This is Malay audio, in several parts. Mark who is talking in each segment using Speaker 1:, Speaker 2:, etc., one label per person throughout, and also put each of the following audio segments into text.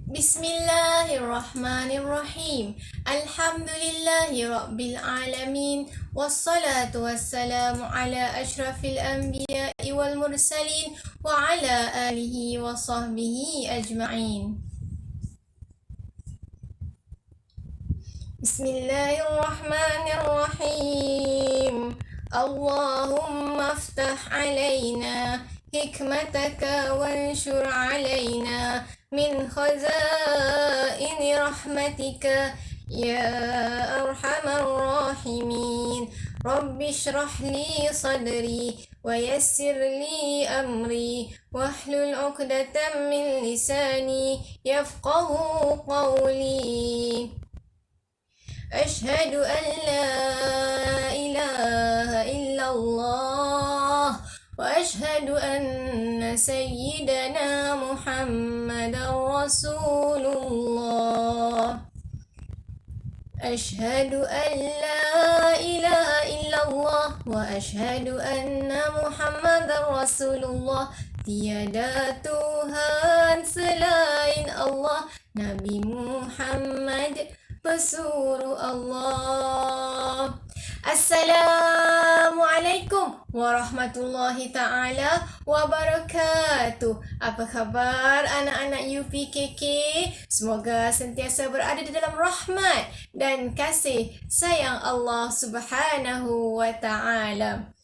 Speaker 1: Bismillahirrahmanirrahim. Alhamdulillahi rabbil alamin. Wassalatu wassalamu ala ashrafil anbiya'i wal mursalin wa ala alihi wa sahbihi ajma'in. Bismillahirrahmanirrahim. Allahumma aftah alaina hikmataka wanshur alaina min khazaini rahmatika ya arhamar rahimin. Rabbi shrah li sadri wa yassir li amri wahlul 'uqdatam min lisani yafqahu qawli. أشهد أن لا إله إلا الله وأشهد أن سيدنا محمد رسول الله. أشهد أن لا إله إلا الله وأشهد أن محمد رسول الله. Tiada Tuhan selain Allah, Nabi Muhammad pesuruh Allah. Assalamualaikum warahmatullahi ta'ala wabarakatuh. Apa khabar anak-anak UPKK? Semoga sentiasa berada di dalam rahmat dan kasih sayang Allah Subhanahu wa ta'ala.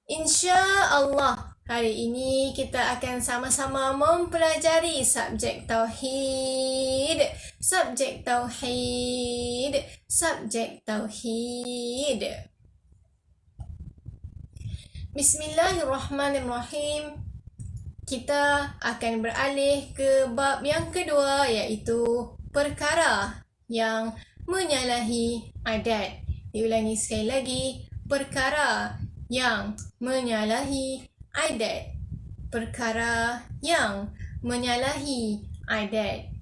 Speaker 1: InsyaAllah hari ini kita akan sama-sama mempelajari subjek Tauhid. Bismillahirrahmanirrahim. Kita akan beralih ke bab yang kedua, iaitu perkara yang menyalahi adat. Diulangi sekali lagi, perkara yang menyalahi adat. Perkara yang menyalahi adat.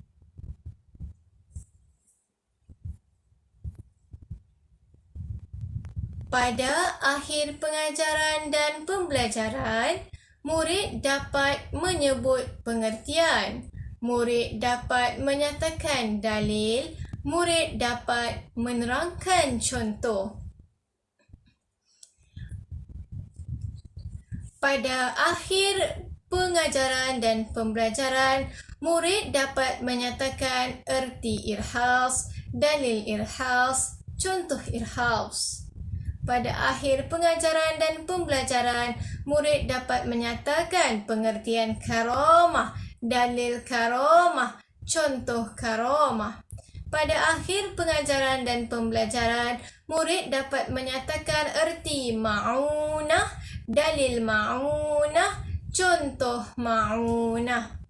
Speaker 1: Pada akhir pengajaran dan pembelajaran, murid dapat menyebut pengertian, murid dapat menyatakan dalil, murid dapat menerangkan contoh. Pada akhir pengajaran dan pembelajaran, murid dapat menyatakan erti irhas, dalil irhas, contoh irhas. Pada akhir pengajaran dan pembelajaran, murid dapat menyatakan pengertian karamah, dalil karamah, contoh karamah. Pada akhir pengajaran dan pembelajaran, murid dapat menyatakan erti ma'unah, dalil ma'unah, contoh ma'unah.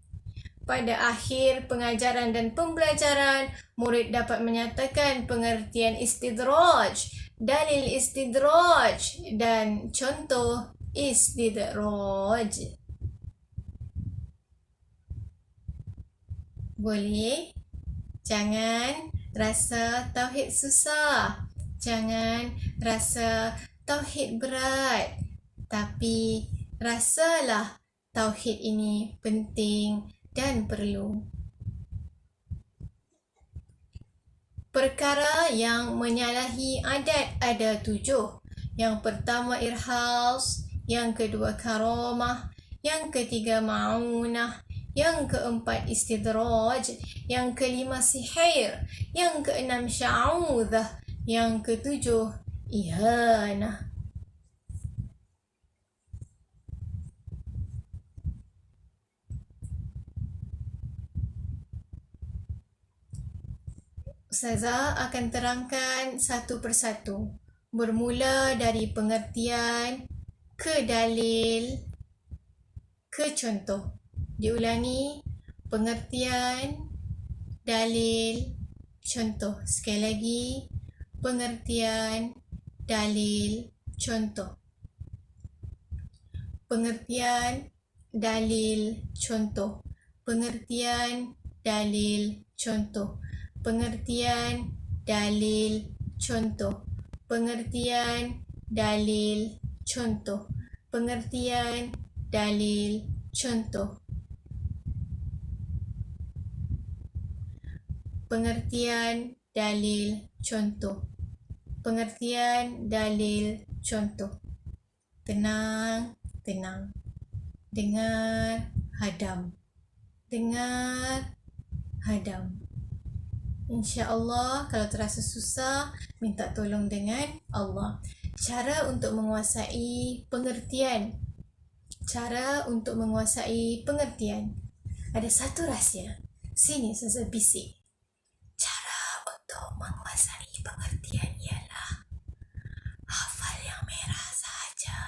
Speaker 1: Pada akhir pengajaran dan pembelajaran, murid dapat menyatakan pengertian istidraj, dalil istidraj, dan contoh istidraj. Boleh? Jangan rasa tauhid susah. Jangan rasa tauhid berat. Tapi rasalah tauhid ini penting dan perlu. Perkara yang menyalahi adat ada 7. Yang pertama irhas, yang kedua karamah, yang ketiga ma'unah, yang keempat istidraj, yang kelima sihir, yang keenam sya'udhah, yang ketujuh ihanah. Ustazah akan terangkan satu persatu, bermula dari pengertian ke dalil ke contoh. Diulangi, pengertian, dalil, contoh. Sekali lagi, pengertian, dalil, contoh. Pengertian, dalil, contoh. Pengertian, dalil, contoh. Pengertian, dalil, contoh. Pengertian, dalil, contoh. Pengertian, dalil, contoh. pengertian dalil contoh. Pengertian dalil contoh. Tenang, tenang. Dengar, hadam. Dengar, hadam. InsyaAllah, kalau terasa susah, minta tolong dengan Allah. Cara untuk menguasai pengertian. Cara untuk menguasai pengertian. Ada satu rahsia. Sini Ustazah bisik. Cara untuk menguasai pengertian ialah hafal yang merah sahaja.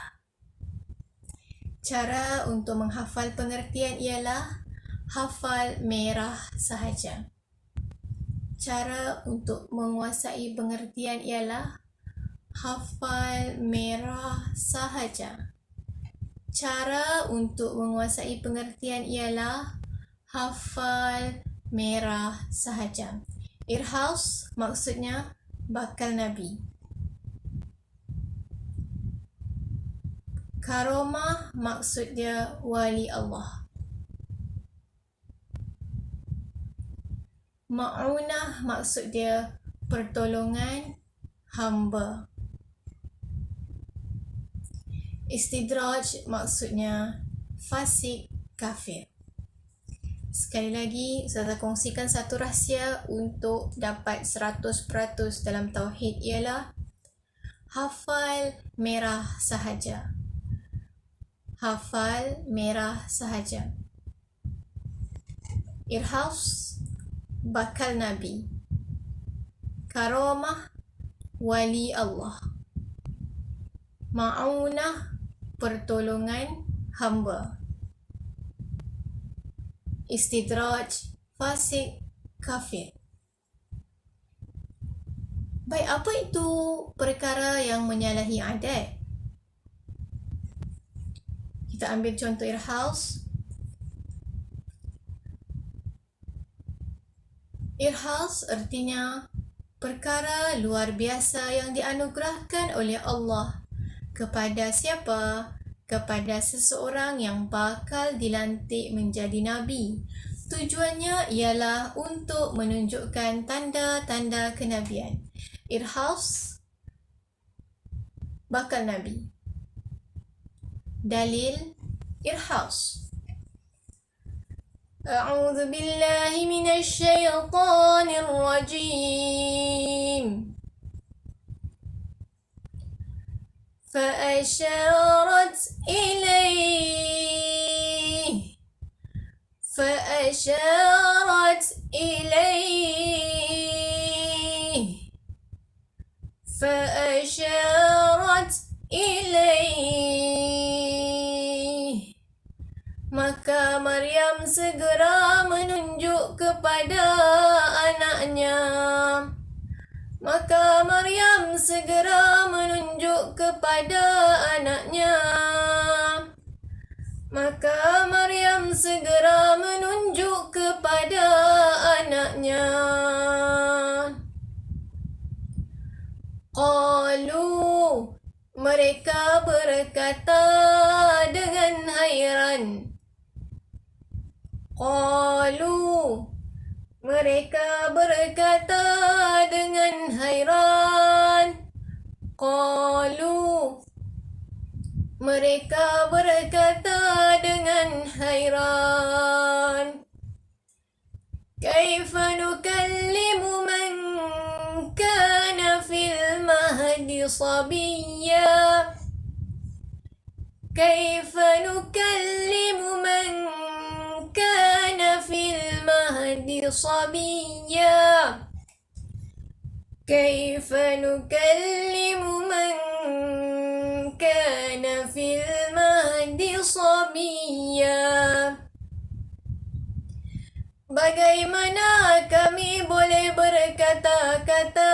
Speaker 1: Cara untuk menghafal pengertian ialah hafal merah sahaja. Cara untuk menguasai pengertian ialah hafal merah sahaja. Cara untuk menguasai pengertian ialah hafal merah sahaja. Irhaus maksudnya bakal Nabi. Karomah maksud dia wali Allah. Ma'unah maksud dia pertolongan hamba. Istidraj maksudnya fasik, kafir. Sekali lagi, saya kongsikan satu rahsia untuk dapat 100% dalam tauhid ialah hafal merah sahaja. Hafal merah sahaja. Irhaus, bakal Nabi. Karomah, wali Allah. Ma'unah, pertolongan hamba. Istidraj, fasik, kafir. Baik, apa itu perkara yang menyalahi adat? Kita ambil contoh Irhaus. Irhaus artinya perkara luar biasa yang dianugerahkan oleh Allah. Kepada siapa? Kepada seseorang yang bakal dilantik menjadi Nabi. Tujuannya ialah untuk menunjukkan tanda-tanda kenabian. Irhaus, bakal Nabi. Dalil, Irhaus. أعوذ بالله من الشيطان الرجيم فأشارت إليه فأشارت إليه فأشارت إليه. Maka Maryam segera menunjuk kepada anaknya. Maka Maryam segera menunjuk kepada anaknya. Maka Maryam segera menunjuk kepada anaknya. Qalu, mereka berkata dengan hairan. Qalu, mereka berkata dengan hairan. Qalu, mereka berkata dengan hairan. Kaifa nukallimu man kana fil mahdi sabiyya. Kaifa nukallimu man kana fil mahdi sabiyya. Kaifa nukallimu man kana fil mahdi sabiyya. Bagaimana kami boleh berkata-kata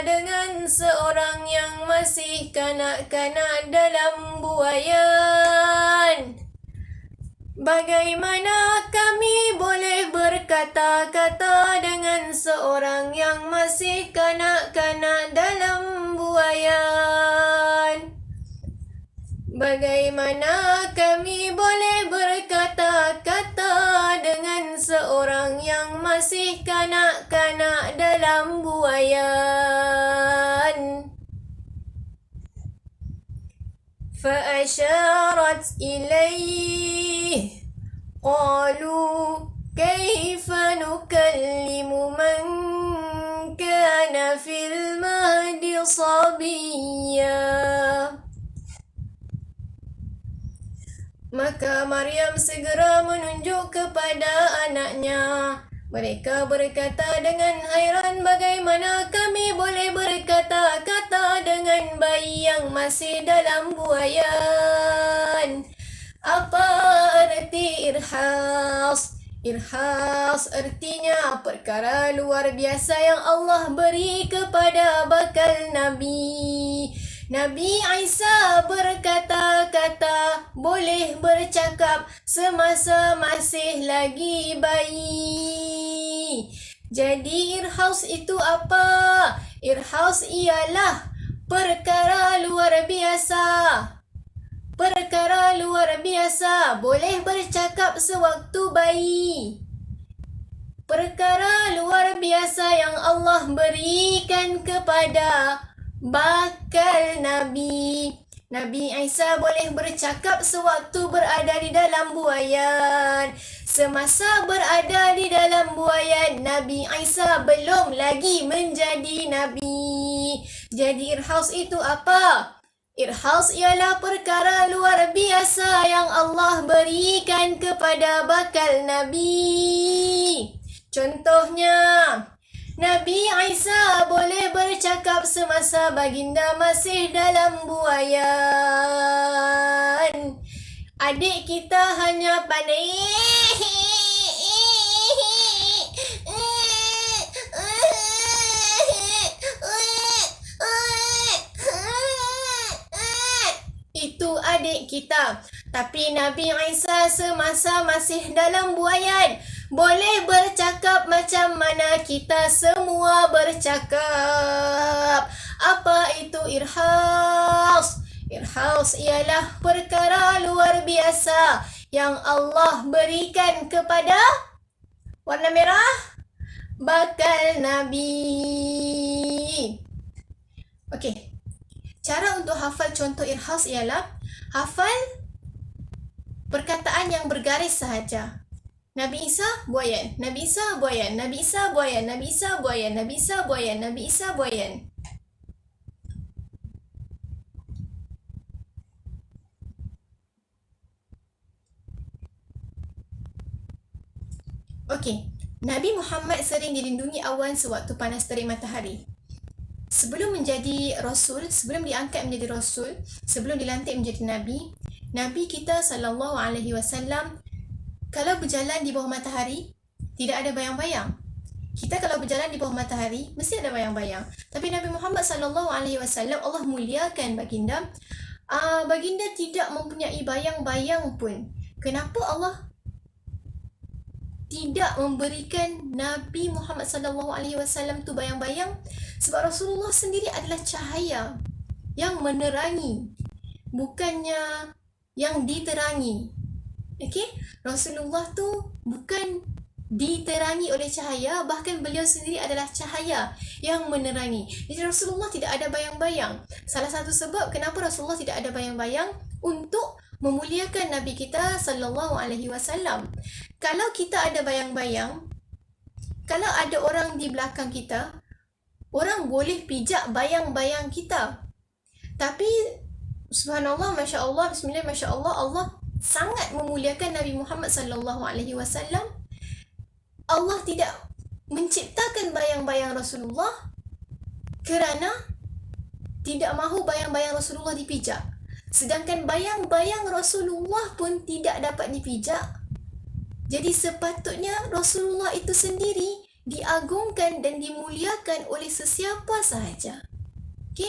Speaker 1: dengan seorang yang masih kanak-kanak dalam buaian? Bagaimana kami boleh berkata-kata dengan seorang yang masih kanak-kanak dalam buaian? Bagaimana kami boleh berkata-kata dengan seorang yang masih kanak-kanak buayan. فأشارت إليه قالوا كيف نكلم من كان في المهد صبيا. Maka Maryam segera menunjuk kepada anaknya. Mereka berkata dengan hairan, bagaimana kami boleh berkata-kata dengan bayi yang masih dalam buayan? Apa arti irhas? Irhas artinya perkara luar biasa yang Allah beri kepada bakal Nabi. Nabi Isa berkata-kata, boleh bercakap semasa masih lagi bayi. Jadi irhaus itu apa? Irhaus ialah perkara luar biasa. Perkara luar biasa, boleh bercakap sewaktu bayi. Perkara luar biasa yang Allah berikan kepada bakal Nabi. Nabi Isa boleh bercakap sewaktu berada di dalam buayan. Semasa berada di dalam buayan, Nabi Isa belum lagi menjadi Nabi. Jadi irhaus itu apa? Irhaus ialah perkara luar biasa yang Allah berikan kepada bakal Nabi. Contohnya, Nabi Isa boleh bercakap semasa baginda masih dalam buayan. Adik kita hanya pandai itu adik kita. Tapi Nabi Isa semasa masih dalam buayan boleh bercakap macam mana kita semua bercakap. Apa itu irhaus? Irhaus ialah perkara luar biasa yang Allah berikan kepada warna merah bakal Nabi. Okey. Cara untuk hafal contoh irhaus ialah hafal perkataan yang bergaris sahaja. Nabi Isa buayan, Nabi Isa buayan, Nabi Isa buayan, Nabi Isa buayan, Nabi Isa buayan, Nabi Isa buayan. Okey, Nabi Muhammad sering dilindungi awan sewaktu panas terik matahari. Sebelum menjadi Rasul, sebelum diangkat menjadi Rasul, sebelum dilantik menjadi Nabi, Nabi kita SAW kalau berjalan di bawah matahari, tidak ada bayang-bayang. Kita kalau berjalan di bawah matahari, mesti ada bayang-bayang. Tapi Nabi Muhammad SAW, Allah muliakan baginda. Baginda tidak mempunyai bayang-bayang pun. Kenapa Allah tidak memberikan Nabi Muhammad SAW tu bayang-bayang? Sebab Rasulullah sendiri adalah cahaya yang menerangi, bukannya yang diterangi. Okey, Rasulullah tu bukan diterangi oleh cahaya, bahkan beliau sendiri adalah cahaya yang menerangi. Jadi Rasulullah tidak ada bayang-bayang. Salah satu sebab kenapa Rasulullah tidak ada bayang-bayang, untuk memuliakan Nabi kita SAW. Kalau kita ada bayang-bayang, kalau ada orang di belakang kita, orang boleh pijak bayang-bayang kita. Tapi subhanallah, masya Allah, bismillah, masya Allah, Allah sangat memuliakan Nabi Muhammad SAW. Allah tidak menciptakan bayang-bayang Rasulullah kerana tidak mahu bayang-bayang Rasulullah dipijak. Sedangkan bayang-bayang Rasulullah pun tidak dapat dipijak. Jadi sepatutnya Rasulullah itu sendiri diagungkan dan dimuliakan oleh sesiapa sahaja. Okey?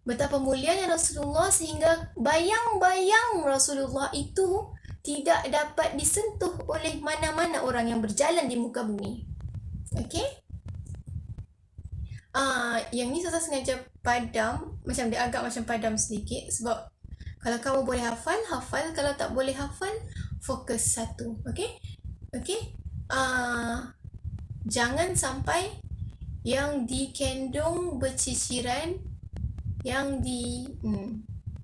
Speaker 1: Betapa mulianya Rasulullah sehingga bayang-bayang Rasulullah itu tidak dapat disentuh oleh mana-mana orang yang berjalan di muka bumi. Okey? Yang ni saya sengaja padam, macam dia agak macam padam sedikit sebab kalau kamu boleh hafal, hafal. Kalau tak boleh hafal, fokus satu. Okey? Okey? Jangan sampai yang dikandung berciciran, yang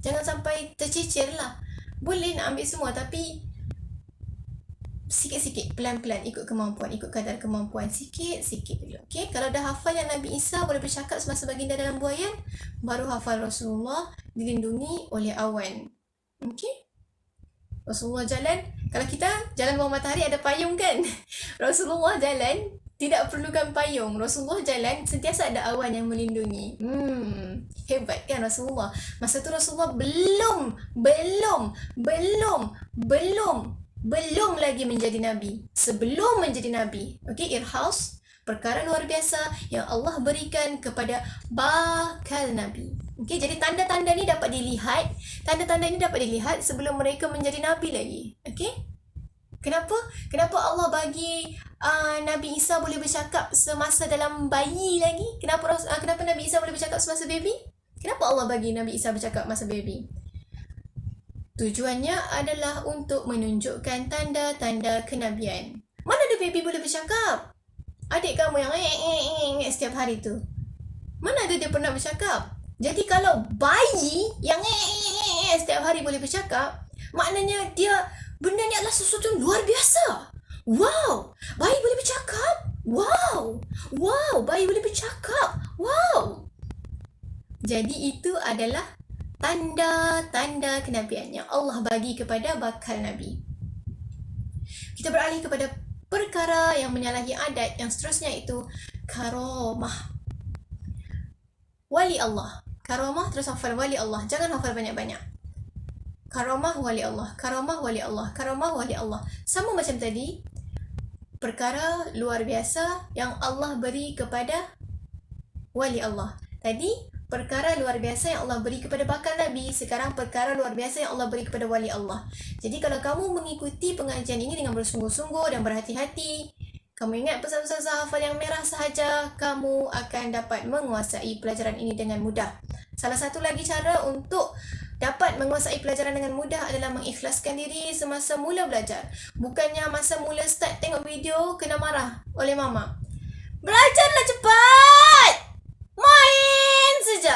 Speaker 1: jangan sampai tercicir lah. Boleh nak ambil semua tapi sikit-sikit, pelan-pelan, ikut kemampuan, ikut kadar kemampuan, sikit-sikit dulu. Okay? Kalau dah hafal yang Nabi Isa boleh bercakap semasa baginda dalam buaian, baru hafal Rasulullah dilindungi oleh awan. Okay? Rasulullah jalan, kalau kita jalan bawah matahari ada payung kan? Rasulullah jalan tidak perlukan payung. Rasulullah jalan sentiasa ada awan yang melindungi. Hebat kan Rasulullah. Masa tu Rasulullah belum lagi menjadi Nabi. Sebelum menjadi Nabi. Okay, Irhaus, perkara luar biasa yang Allah berikan kepada bakal Nabi. Okay, jadi tanda-tanda ni dapat dilihat. Tanda-tanda ni dapat dilihat sebelum mereka menjadi Nabi lagi. Okay? Kenapa? Kenapa Allah bagi Nabi Isa boleh bercakap semasa dalam bayi lagi? Kenapa Nabi Isa boleh bercakap semasa baby? Kenapa Allah bagi Nabi Isa bercakap masa baby? Tujuannya adalah untuk menunjukkan tanda-tanda kenabian. Mana ada baby boleh bercakap? Adik kamu yang setiap hari tu, mana ada dia pernah bercakap? Jadi kalau bayi yang setiap hari boleh bercakap, maknanya benda ni adalah sesuatu yang luar biasa. Wow, bayi boleh bercakap. Wow, bayi boleh bercakap. Wow. Jadi itu adalah tanda-tanda kenabian yang Allah bagi kepada bakal Nabi. Kita beralih kepada perkara yang menyalahi adat yang seterusnya, itu karamah. Wali Allah. Karamah terus hafal wali Allah. Jangan hafal banyak-banyak. Karamah wali Allah. Karamah wali Allah. Karamah wali Allah. Sama macam tadi. Perkara luar biasa yang Allah beri kepada wali Allah. Tadi perkara luar biasa yang Allah beri kepada bakal Nabi. Sekarang perkara luar biasa yang Allah beri kepada wali Allah. Jadi kalau kamu mengikuti pengajian ini dengan bersungguh-sungguh dan berhati-hati, kamu ingat pesan-pesan hafal yang merah sahaja, kamu akan dapat menguasai pelajaran ini dengan mudah. Salah satu lagi cara untuk dapat menguasai pelajaran dengan mudah adalah mengikhlaskan diri semasa mula belajar. Bukannya masa mula start tengok video kena marah oleh mama. Belajarlah cepat! Main saja.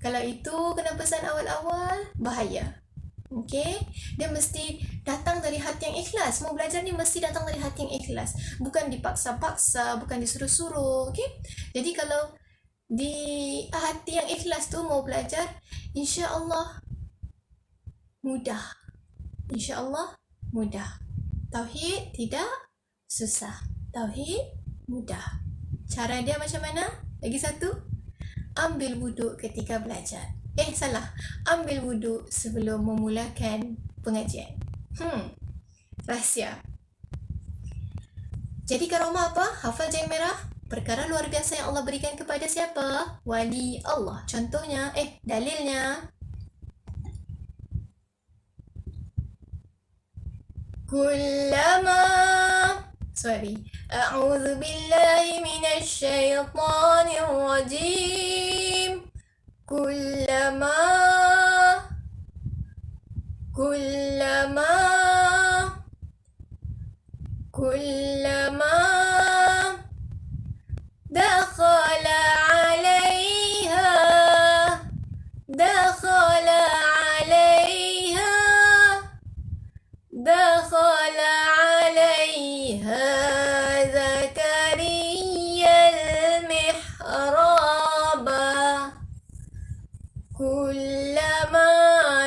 Speaker 1: Kalau itu kena pesan awal-awal, bahaya. Okay? Dia mesti datang dari hati yang ikhlas. Mau belajar ni mesti datang dari hati yang ikhlas. Bukan dipaksa-paksa, bukan disuruh-suruh. Okay? Jadi kalau di hati yang ikhlas tu mau belajar, insya-Allah mudah. Insya-Allah mudah. Tauhid tidak susah. Tauhid mudah. Cara dia macam mana? Lagi satu, ambil wuduk ketika belajar. Salah. Ambil wuduk sebelum memulakan pengajian. Rahsia. Jadi karamah apa? Hafal jeng merah. Perkara luar biasa yang Allah berikan kepada siapa? Wali Allah. Contohnya, dalilnya. A'udzu billahi minasy syaithanir rajim. Kullama dakhala 'alaiha Zakariya al-mihraba. Kullama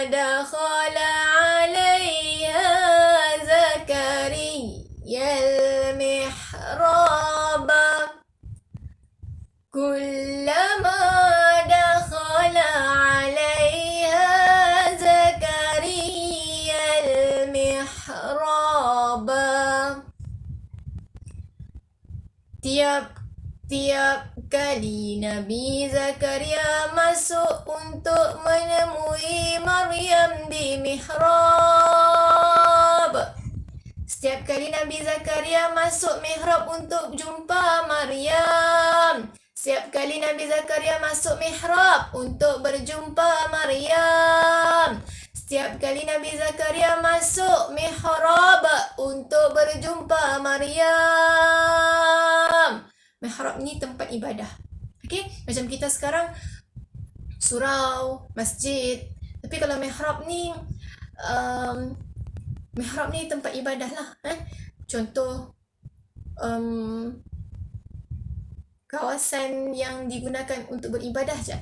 Speaker 1: dakhala 'alaiha Zakariya al-mihraba. Kullama dakhala 'alaiha Zakariya al-mihraba. Tiap kali Nabi Zakaria masuk untuk menemui Maryam di mihrab. Setiap kali Nabi Zakaria masuk mihrab untuk jumpa Maryam. Setiap kali Nabi Zakaria masuk mihrab untuk berjumpa Maryam. Setiap kali Nabi Zakaria masuk mihrab untuk berjumpa Maryam. Mihrab ni tempat ibadah. Okay? Macam kita sekarang surau, masjid. Tapi kalau mihrab ni tempat ibadah lah. Contoh kawasan yang digunakan untuk beribadah je.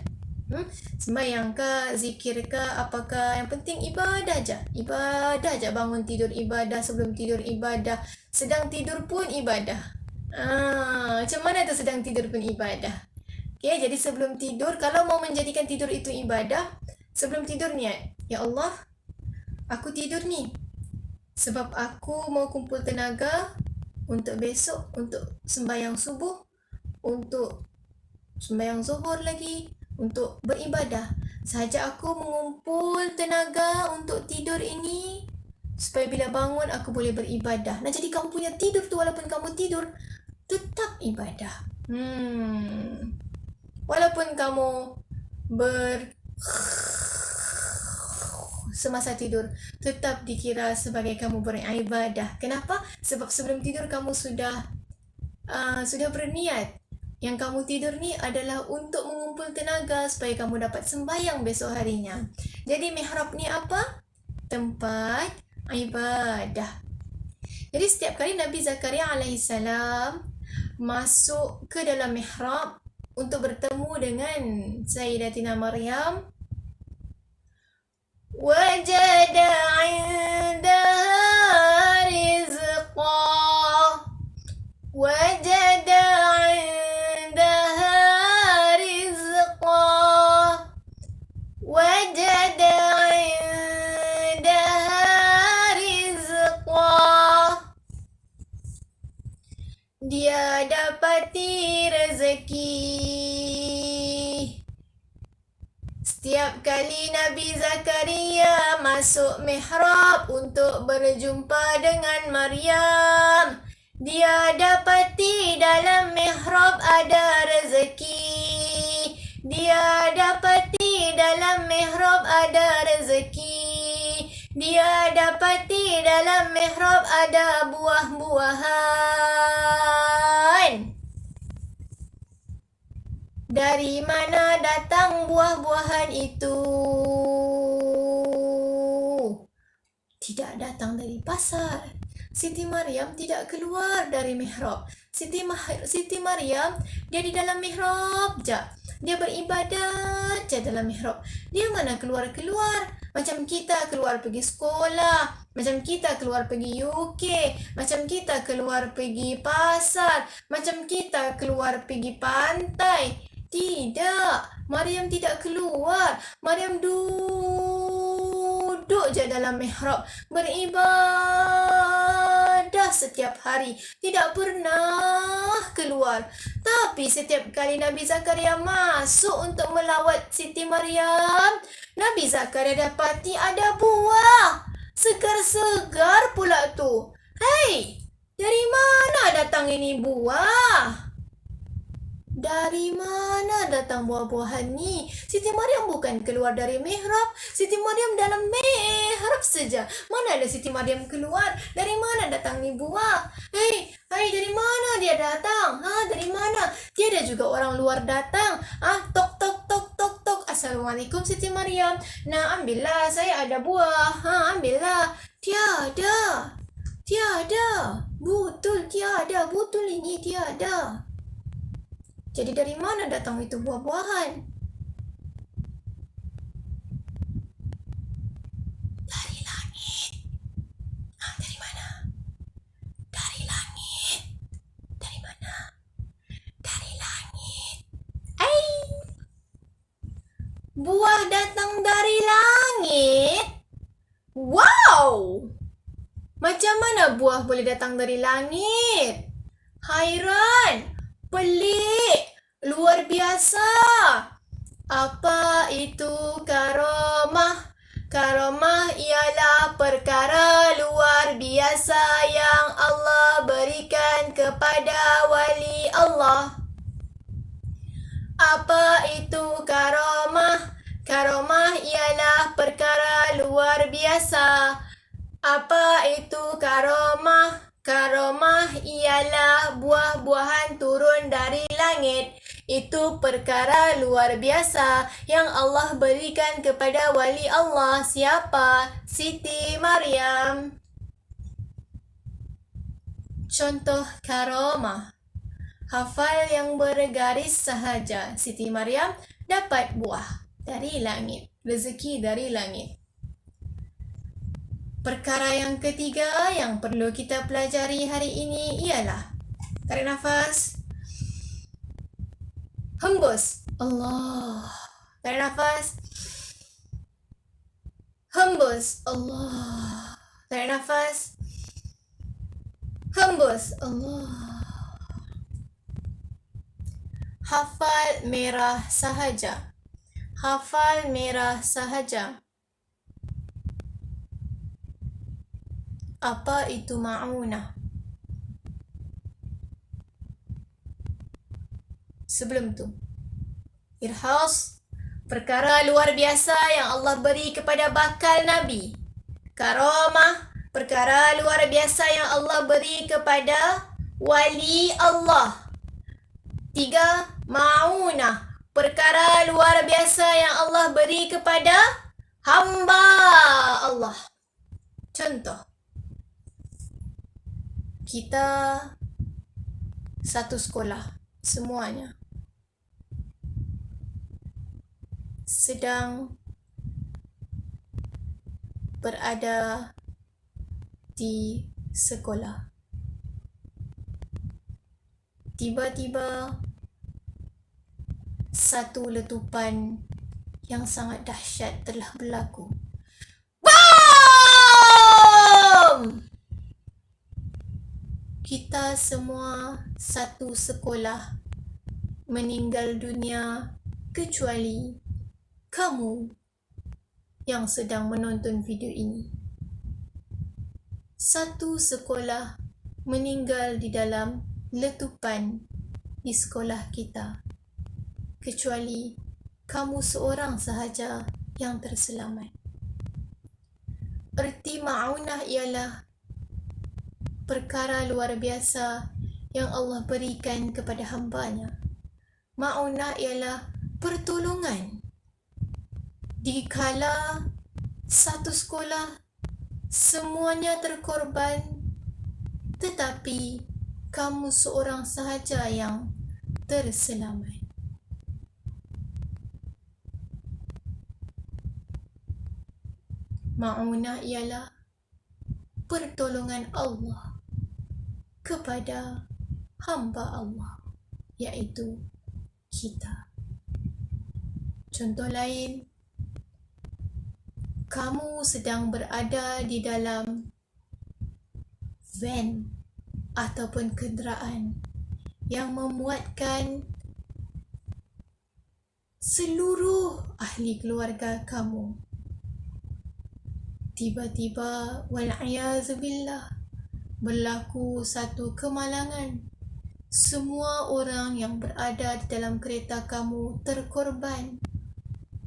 Speaker 1: Sembahyang ke, zikir ke, apakah, yang penting ibadah je. Ibadah je, bangun tidur ibadah, sebelum tidur ibadah, sedang tidur pun ibadah. Macam mana tu sedang tidur pun ibadah? Okay, jadi sebelum tidur, kalau mau menjadikan tidur itu ibadah, sebelum tidur niat, ya Allah, aku tidur ni sebab aku mau kumpul tenaga untuk besok, untuk sembahyang subuh, untuk sembahyang zuhur lagi, untuk beribadah. Sahaja aku mengumpul tenaga untuk tidur ini, supaya bila bangun aku boleh beribadah. Nah, jadi kamu punya tidur tu, walaupun kamu tidur, tetap ibadah. Walaupun kamu semasa tidur, tetap dikira sebagai kamu beribadah. Kenapa? Sebab sebelum tidur kamu sudah berniat. Yang kamu tidur ni adalah untuk mengumpul tenaga supaya kamu dapat sembahyang besok harinya. Jadi mihrab ni apa? Tempat ibadah. Jadi setiap kali Nabi Zakaria alaihissalam masuk ke dalam mihrab untuk bertemu dengan Sayyidatina Maryam, wajada 'indaha rizqa, wajada 'indaha rizqa, wajada 'indaha rizqa. Dia dapati rezeki. Setiap kali Nabi Zakaria masuk mihrab untuk berjumpa dengan Maryam, dia dapati dalam mihrab ada rezeki. Dia dapati dalam mihrab ada rezeki. Dia dapati dalam mihrab ada buah-buahan. Dari mana datang buah-buahan itu? Tidak datang dari pasar. Siti Maryam tidak keluar dari mihrab. Siti Maryam, dia di dalam mihrab je. Dia beribadat je dalam mihrab. Dia mana keluar-keluar. Macam kita keluar pergi sekolah, macam kita keluar pergi UK, macam kita keluar pergi pasar, macam kita keluar pergi pantai. Tidak, Maryam tidak keluar. Maryam duduk je dalam mihrab, beribadah setiap hari, tidak pernah keluar. Tapi setiap kali Nabi Zakaria masuk untuk melawat Siti Maryam, Nabi Zakaria dapati ada buah. Segar-segar pula tu. Hei, dari mana datang ini buah? Dari mana datang buah-buahan ni? Siti Maryam bukan keluar dari mihrab. Siti Maryam dalam mihrab saja. Mana ada Siti Maryam keluar? Dari mana datang ni buah? Hei, dari mana dia datang? Dari mana? Tiada juga orang luar datang. Tok tok tok tok tok. Assalamualaikum Siti Maryam. Nah, ambillah, saya ada buah. Ambillah. Tiada. Tiada. Betul tiada. Betul ini tiada. Jadi dari mana datang itu buah-buahan? Dari langit. Dari mana? Dari langit. Dari mana? Dari langit. Buah datang dari langit? Wow! Macam mana buah boleh datang dari langit? Hairan! Pelik, luar biasa. Apa itu karomah? Karomah ialah perkara luar biasa yang Allah berikan kepada wali Allah. Apa itu karomah? Karomah ialah perkara luar biasa. Apa itu karomah? Karomah ialah buah-buahan turun dari langit. Itu perkara luar biasa yang Allah berikan kepada wali Allah. Siapa? Siti Maryam. Contoh karomah. Hafal yang bergaris sahaja. Siti Maryam dapat buah dari langit. Rezeki dari langit. Perkara yang ketiga yang perlu kita pelajari hari ini ialah tarik nafas. Hembus. Allah. Tarik nafas. Hembus. Allah. Tarik nafas. Hembus. Allah. Hafal merah sahaja. Hafal merah sahaja. Apa itu ma'unah? Sebelum tu, irhas, perkara luar biasa yang Allah beri kepada bakal Nabi. Karamah, perkara luar biasa yang Allah beri kepada wali Allah. 3. Ma'unah, perkara luar biasa yang Allah beri kepada hamba Allah. Contoh, kita satu sekolah, semuanya sedang berada di sekolah. Tiba-tiba satu letupan yang sangat dahsyat telah berlaku. BOM! Kita semua satu sekolah meninggal dunia kecuali kamu yang sedang menonton video ini. Satu sekolah meninggal di dalam letupan di sekolah kita, kecuali kamu seorang sahaja yang terselamat. Erti ma'unah ialah perkara luar biasa yang Allah berikan kepada hambanya. Ma'unah ialah pertolongan. Dikala satu sekolah semuanya terkorban, tetapi kamu seorang sahaja yang terselamat. Ma'unah ialah pertolongan Allah kepada hamba Allah, iaitu kita. Contoh lain, kamu sedang berada di dalam van ataupun kenderaan yang memuatkan seluruh ahli keluarga kamu. Tiba-tiba, wal'iyazubillah, berlaku satu kemalangan. Semua orang yang berada di dalam kereta kamu terkorban,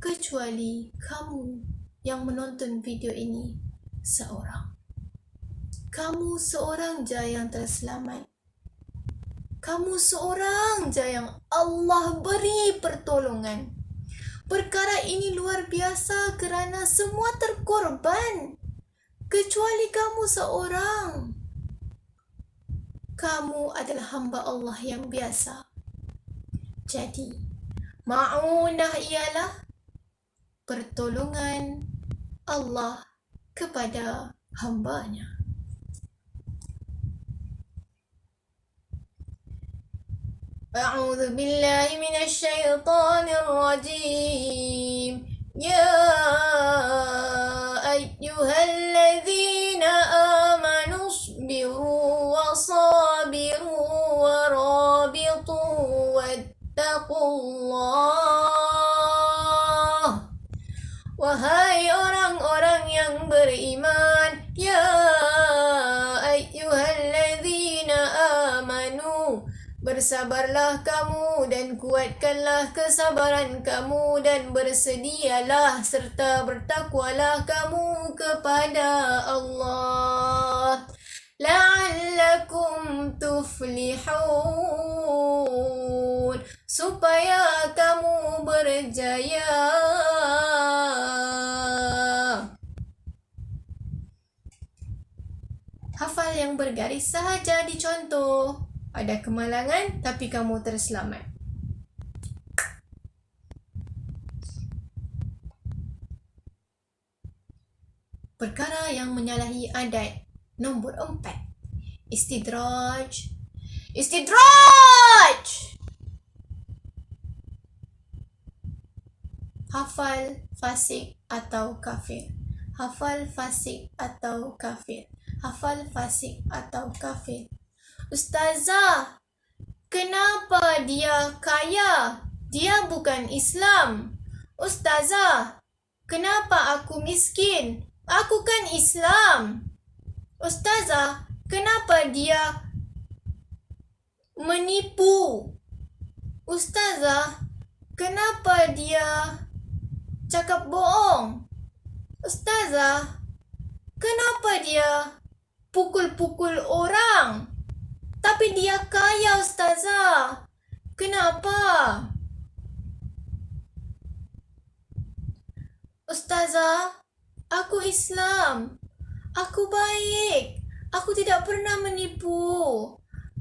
Speaker 1: kecuali kamu yang menonton video ini seorang. Kamu seorang je yang terselamat. Kamu seorang je yang Allah beri pertolongan. Perkara ini luar biasa kerana semua terkorban, kecuali kamu seorang. Kamu adalah hamba Allah yang biasa. Jadi, ma'unah ialah pertolongan Allah kepada hambanya. A'udzu billahi minasy syaithanir rajim. Ya ayyuhalladzina amanu isbiru wasabiru warabitu wattaqullah. Wahai orang-orang yang beriman, ya ayyuhalladzina amanu, bersabarlah kamu dan kuatkanlah kesabaran kamu dan bersedialah serta bertakwalah kamu kepada Allah. La'allakum tuflihun, supaya kamu berjaya. Hafal yang bergaris sahaja dicontoh. Ada kemalangan tapi kamu terselamat. Perkara yang menyalahi adat. Nombor 4. Istidraj. Istidraj! Hafal, fasik atau kafir. Hafal, fasik atau kafir. Hafal, fasik atau kafir. Ustazah, kenapa dia kaya? Dia bukan Islam. Ustazah, kenapa aku miskin? Aku kan Islam. Ustazah, kenapa dia menipu? Ustazah, kenapa dia cakap bohong? Ustazah, kenapa dia pukul-pukul orang? Tapi dia kaya, Ustazah. Kenapa? Ustazah, aku Islam. Aku baik. Aku tidak pernah menipu.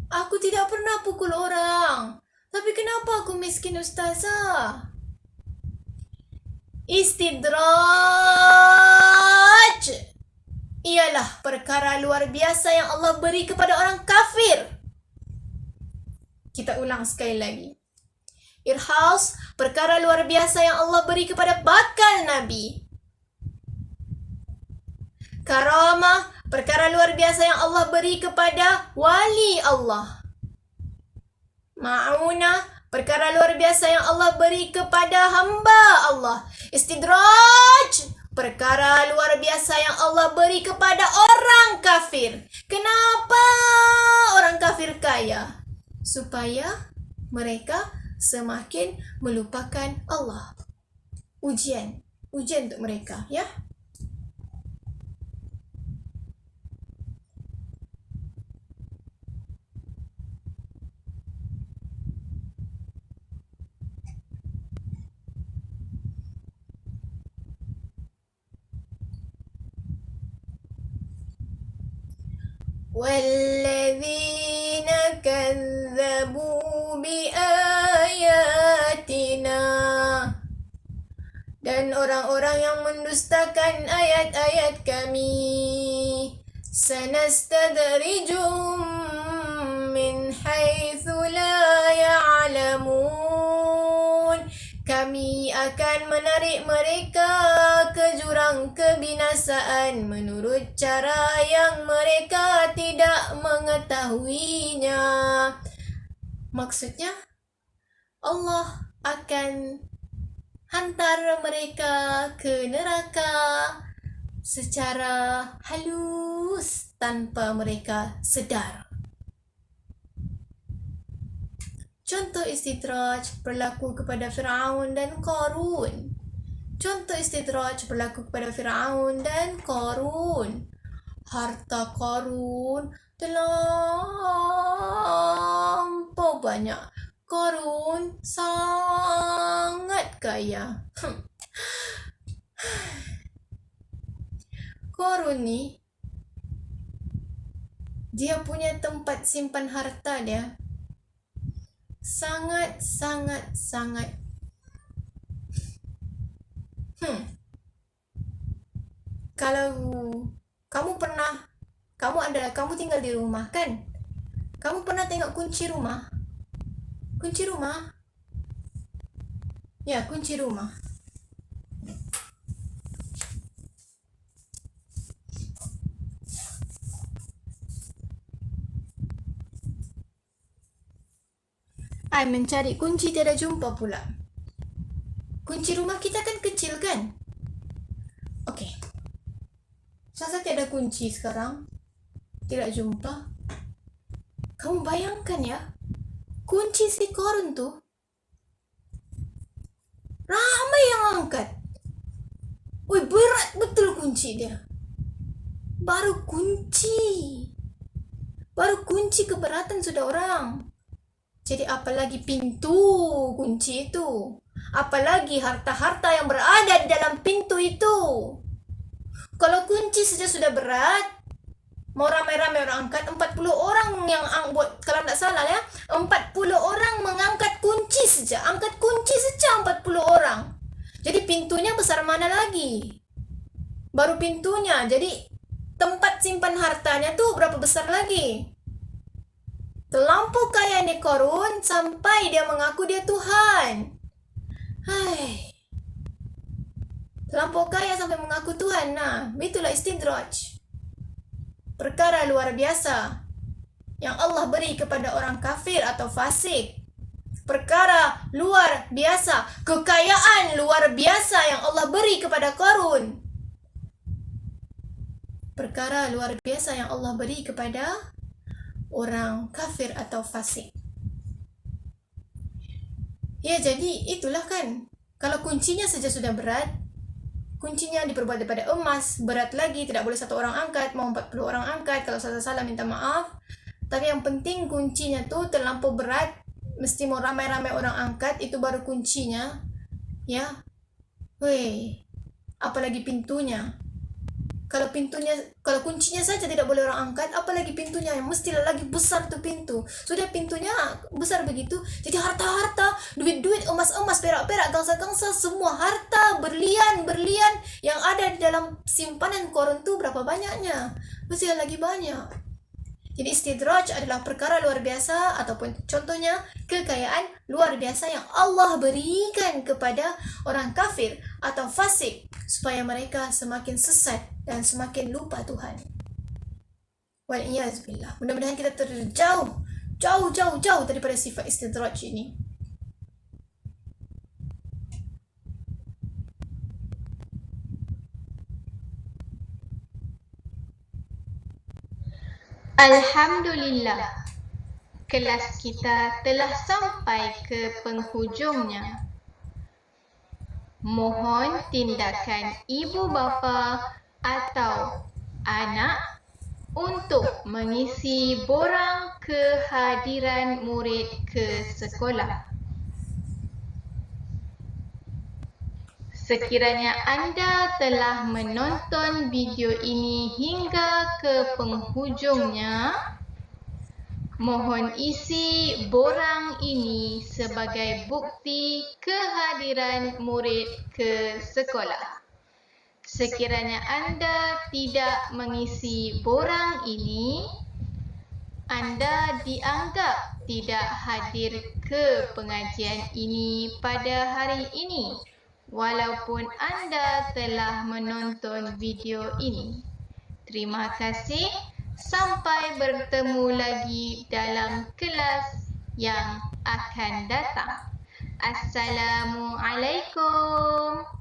Speaker 1: Aku tidak pernah pukul orang. Tapi kenapa aku miskin, Ustazah? Istidraj ialah perkara luar biasa yang Allah beri kepada orang kafir. Kita ulang sekali lagi. Irhas, perkara luar biasa yang Allah beri kepada bakal Nabi. Karamah, perkara luar biasa yang Allah beri kepada wali Allah. Ma'unah, perkara luar biasa yang Allah beri kepada hamba Allah. Istidraj, perkara luar biasa yang Allah beri kepada orang kafir. Kenapa orang kafir kaya? Supaya mereka semakin melupakan Allah. Ujian untuk mereka, ya. وَالَّذِينَ كَذَّبُوا بِآيَاتِنَا, dan orang-orang yang mendustakan ayat-ayat kami. Sanastadrijuhum min haitsu la ya'lamun, kami akan menarik mereka ke jurang kebinasaan menurut cara yang mereka tidak mengetahuinya. Maksudnya, Allah akan hantar mereka ke neraka secara halus tanpa mereka sedar. Contoh istidraj berlaku kepada Fir'aun dan Qarun. Contoh istidraj berlaku kepada Fir'aun dan Qarun. Harta Qarun terlampau banyak. Qarun sangat kaya. Qarun ni, dia punya tempat simpan harta dia sangat. Kalau kamu tinggal di rumah kan? Kamu pernah tengok kunci rumah? Kunci rumah? Ya, kunci rumah. I mencari kunci tiada jumpa pula. Kunci rumah kita kan kecil kan? Okey. Saya tiada kunci sekarang. Tidak jumpa. Kamu bayangkan ya, kunci si Qarun tu ramai yang angkat. Oi, berat betul kunci dia. Baru kunci Baru kunci keberatan sudah orang. Jadi apalagi pintu kunci itu. Apalagi harta-harta yang berada di dalam pintu itu. Kalau kunci saja sudah berat, mau ramai-ramai orang angkat, 40 orang yang buat, kalau tidak salah ya, 40 orang mengangkat kunci saja. Angkat kunci saja 40 orang. Jadi pintunya besar mana lagi? Baru pintunya. Jadi tempat simpan hartanya tuh berapa besar lagi? Terlampau kaya nih Korun sampai dia mengaku dia Tuhan. Hai. Terlampau kaya sampai mengaku Tuhan. Nah, itulah istidraj. Perkara luar biasa yang Allah beri kepada orang kafir atau fasik. Perkara luar biasa, kekayaan luar biasa yang Allah beri kepada Korun. Perkara luar biasa yang Allah beri kepada orang kafir atau fasik. Ya, jadi itulah kan. Kalau kuncinya saja sudah berat, kuncinya diperbuat daripada emas, berat lagi, tidak boleh satu orang angkat, mau 40 orang angkat, kalau salah minta maaf. Tapi yang penting kuncinya tuh terlampau berat, mesti mau ramai-ramai orang angkat, itu baru kuncinya. Ya. Weh, apalagi pintunya. Kalau kuncinya saja tidak boleh orang angkat, apalagi pintunya yang mestilah lagi besar tuh pintu. Sudah pintunya besar begitu, jadi harta-harta, duit-duit, emas-emas, perak-perak, gangsa-gangsa, semua harta, berlian yang ada di dalam simpanan Korun tuh berapa banyaknya? Mestilah lagi banyak. Jadi istidraj adalah perkara luar biasa ataupun contohnya kekayaan luar biasa yang Allah berikan kepada orang kafir atau fasik supaya mereka semakin sesat dan semakin lupa Tuhan. Wal'iyazbillah. Mudah-mudahan kita terjauh daripada sifat istidraj ini.
Speaker 2: Alhamdulillah, kelas kita telah sampai ke penghujungnya. Mohon tindakan ibu bapa atau anak untuk mengisi borang kehadiran murid ke sekolah. Sekiranya anda telah menonton video ini hingga ke penghujungnya, mohon isi borang ini sebagai bukti kehadiran murid ke sekolah. Sekiranya anda tidak mengisi borang ini, anda dianggap tidak hadir ke pengajian ini pada hari ini, walaupun anda telah menonton video ini. Terima kasih. Sampai bertemu lagi dalam kelas yang akan datang. Assalamualaikum.